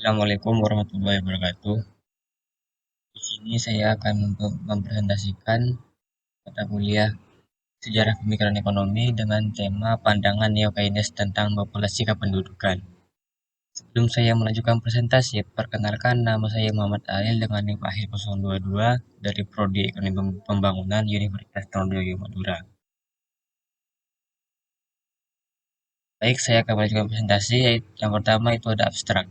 Assalamualaikum warahmatullahi wabarakatuh. Di sini saya akan mempresentasikan mata kuliah Sejarah Pemikiran Ekonomi dengan tema pandangan neo-Keynes tentang populasi kependudukan. Sebelum saya melanjutkan presentasi, perkenalkan nama saya Muhammad Alil dengan NIM akhir 022 dari Prodi Ekonomi Pembangunan Universitas Tanjung Madura. Baik, saya akan melanjutkan presentasi. Yang pertama itu ada abstrak.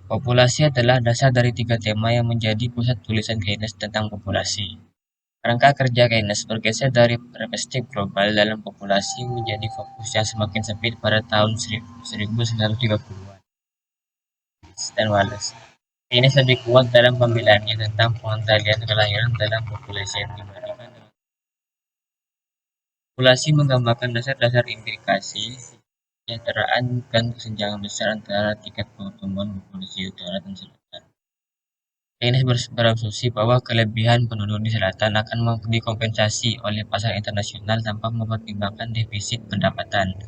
Populasi adalah dasar dari tiga tema yang menjadi pusat tulisan Keynes tentang populasi. Kerangka kerja Keynes bergeser dari perspektif global dalam populasi menjadi fokus yang semakin sempit pada tahun 1930-an. Dan Wallace. Keynes lebih kuat dalam pembelaannya tentang pengendalian kelahiran dalam populasi dibandingkan dengan populasi menggambarkan dasar-dasar implikasi kesejahteraan dan kesenjangan besar antara tingkat pertumbuhan populasi utara dan selatan. Keynes berasumsi bahwa kelebihan penduduk di selatan akan dikompensasi oleh pasar internasional tanpa mempertimbangkan defisit pendapatan.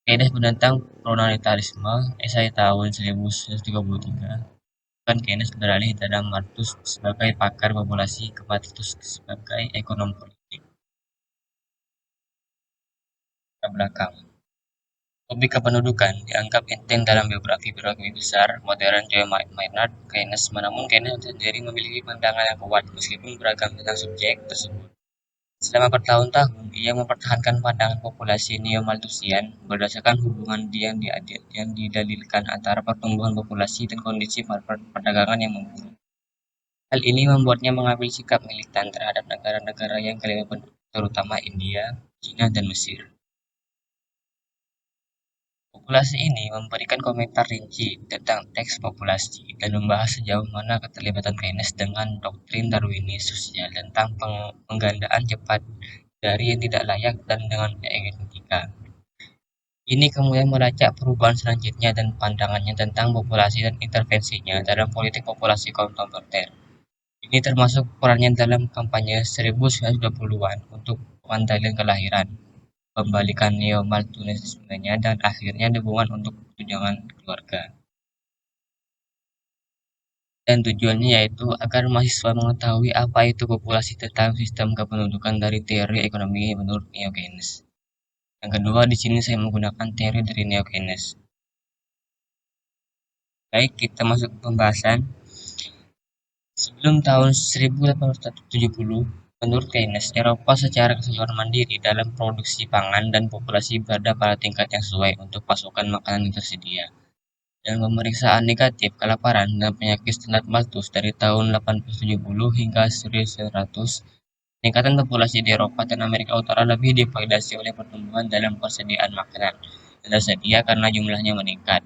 Keynes menentang pronatalisme, esai tahun 1933. Bahkan Keynes beralih dari Malthus sebagai pakar populasi ke Malthus sebagai ekonom politik. Ke belakang. Topik kependudukan dianggap enteng dalam biografi besar modern John Maynard Keynes, namun Keynes sendiri memiliki pandangan yang kuat meskipun beragam tentang subjek tersebut. Selama bertahun-tahun, ia mempertahankan pandangan populasi neo-Malthusian berdasarkan hubungan yang didalilkan antara pertumbuhan populasi dan kondisi perdagangan yang memburuk. Hal ini membuatnya mengambil sikap militan terhadap negara-negara yang kelebihan penduduk, terutama India, China, dan Mesir. Populasi ini memberikan komentar rinci tentang teks populasi dan membahas sejauh mana keterlibatan Keynes dengan doktrin Darwinis sosial tentang penggandaan cepat dari yang tidak layak dan dengan genetika. Ini kemudian melacak perubahan selanjutnya dan pandangannya tentang populasi dan intervensinya dalam politik populasi kontemporer. Ini termasuk perannya dalam kampanye 1920-an untuk pengendalian kelahiran, pembalikan neo-Malthusianismenya, dan akhirnya dukungan untuk tunjangan keluarga. Dan tujuannya yaitu agar mahasiswa mengetahui apa itu populasi tentang sistem kependudukan dari teori ekonomi menurut neo-Keynes. Yang kedua, di sini saya menggunakan teori dari neo-Keynes. Baik, kita masuk ke pembahasan. Sebelum tahun 1870, menurut Keynes, Eropa secara keseluruhan mandiri dalam produksi pangan dan populasi berada pada tingkat yang sesuai untuk pasokan makanan yang tersedia. Dan pemeriksaan negatif kelaparan dan penyakit standar Malthus dari tahun 1870 hingga 1900, peningkatan populasi di Eropa dan Amerika Utara lebih divalidasi oleh pertumbuhan dalam persediaan makanan yang tersedia karena jumlahnya meningkat.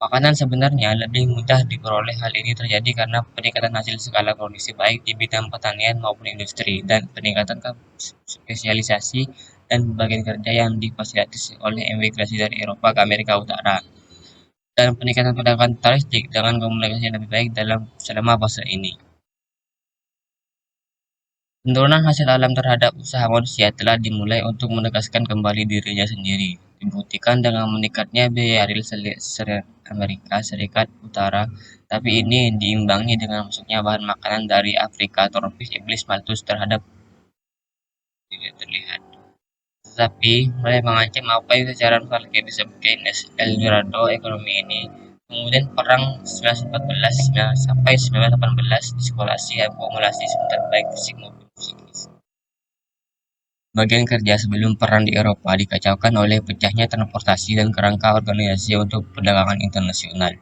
Makanan sebenarnya lebih mudah diperoleh. Hal ini terjadi karena peningkatan hasil skala produksi baik di bidang pertanian maupun industri, dan peningkatan spesialisasi dan bagian kerja yang difasilitasi oleh emigrasi dari Eropa ke Amerika Utara, dan peningkatan perdagangan taristik dengan komunikasi yang lebih baik selama fase ini. Penurunan hasil alam terhadap usaha manusia telah dimulai untuk menegaskan kembali dirinya sendiri, dibuktikan dengan meningkatnya biaya real Amerika Serikat Utara, tapi ini diimbangi dengan masuknya bahan makanan dari Afrika tropis iblis Malthus terhadap tidak terlihat. Tetapi mulai mengancam apa yang secara valid disebut Keynes El Dorado ekonomi ini. Kemudian perang 1914 sampai 1918 diskolasi akumulasi sebentar baik fisik maupun psikis. Bagian kerja sebelum perang di Eropa dikacaukan oleh pecahnya transportasi dan kerangka organisasi untuk perdagangan internasional.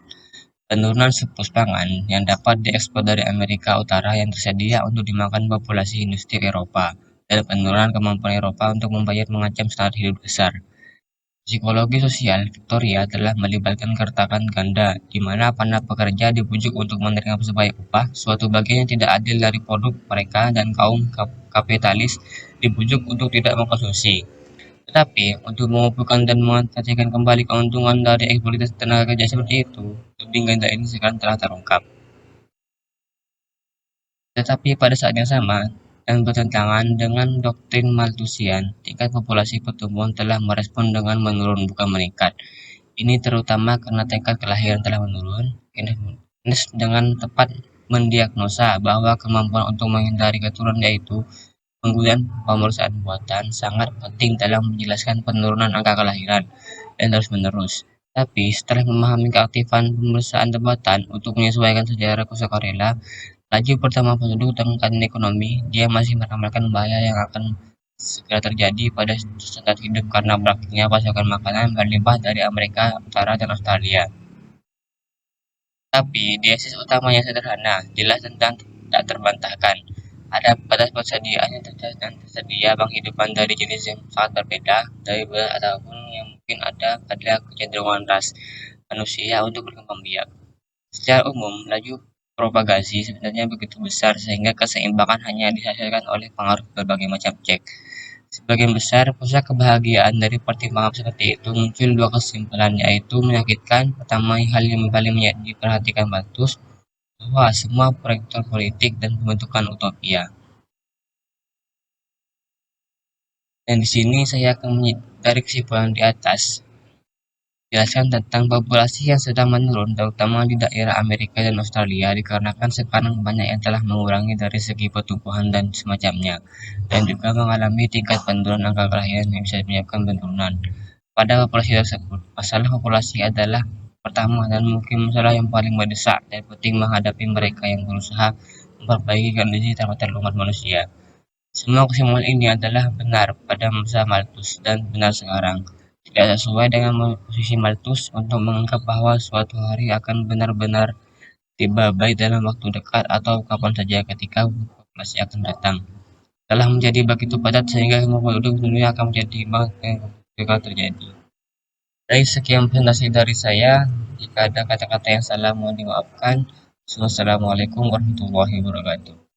Penurunan surplus pangan yang dapat diekspor dari Amerika Utara yang tersedia untuk dimakan populasi industri Eropa, dan penurunan kemampuan Eropa untuk membayar mengancam standar hidup dasar. Psikologi sosial Victoria telah melibatkan keretakan ganda, di mana para pekerja dibujuk untuk menerima sebaik upah suatu bagian yang tidak adil dari produk mereka, dan kaum kapitalis dibujuk untuk tidak mengkonsumsi. Tetapi, untuk mengumpulkan dan mengatasikan kembali keuntungan dari eksploitasi tenaga kerja seperti itu, tuding ganda ini sekarang telah terungkap. Tetapi pada saat yang sama, dan bertentangan dengan doktrin Malthusian, tingkat populasi pertumbuhan telah merespon dengan menurun bukan meningkat. Ini terutama karena tingkat kelahiran telah menurun. Ines dengan tepat mendiagnosa bahwa kemampuan untuk menghindari keturunan yaitu penggunaan pemeriksaan buatan sangat penting dalam menjelaskan penurunan angka kelahiran dan terus-menerus. Tapi setelah memahami keaktifan pemeriksaan buatan untuk menyesuaikan sejarah sukarela, laju pertama penduduk dengan keadaan ekonomi, dia masih meramalkan bahaya yang akan segera terjadi pada standar hidup karena berakhirnya pasokan makanan berlimpah dari Amerika Utara dan Australia. Tapi tesis utamanya sederhana, jelas tentang tak terbantahkan. Ada batas persediaan yang tersedia penghidupan dari jenis yang sangat berbeda dari berat ataupun yang mungkin ada kecenderungan ras manusia untuk berkembang biak. Secara umum, laju propagasi sebenarnya begitu besar sehingga keseimbangan hanya dihasilkan oleh pengaruh berbagai macam cek. Sebagian besar pusat kebahagiaan dari pertimbangan seperti itu muncul dua kesimpulan, yaitu menyakitkan. Pertama, hal yang paling diperhatikan Malthus, bahwa semua proyektor politik dan pembentukan utopia. Dan di sini saya akan dari kesimpulan di atas, jelaskan tentang populasi yang sedang menurun, terutama di daerah Amerika dan Australia, dikarenakan sekarang banyak yang telah mengurangi dari segi pertumbuhan dan semacamnya, dan juga mengalami tingkat penurunan angka kelahiran yang bisa menyebabkan penurunan pada populasi tersebut. Masalah populasi adalah pertama dan mungkin masalah yang paling mendesak dan penting menghadapi mereka yang berusaha memperbaiki kondisi terhadap umat manusia. Semua kesimpulan ini adalah benar pada masa Malthus dan benar sekarang. Tidak sesuai dengan posisi Malthus untuk menganggap bahwa suatu hari akan benar-benar tiba baik dalam waktu dekat atau kapan saja ketika populasi akan datang. Telah menjadi begitu padat sehingga semua penduduk dunia akan menjadi imbang ketika terjadi. Dari sekian presentasi dari saya, jika ada kata-kata yang salah mohon dimaafkan. Wassalamualaikum warahmatullahi wabarakatuh.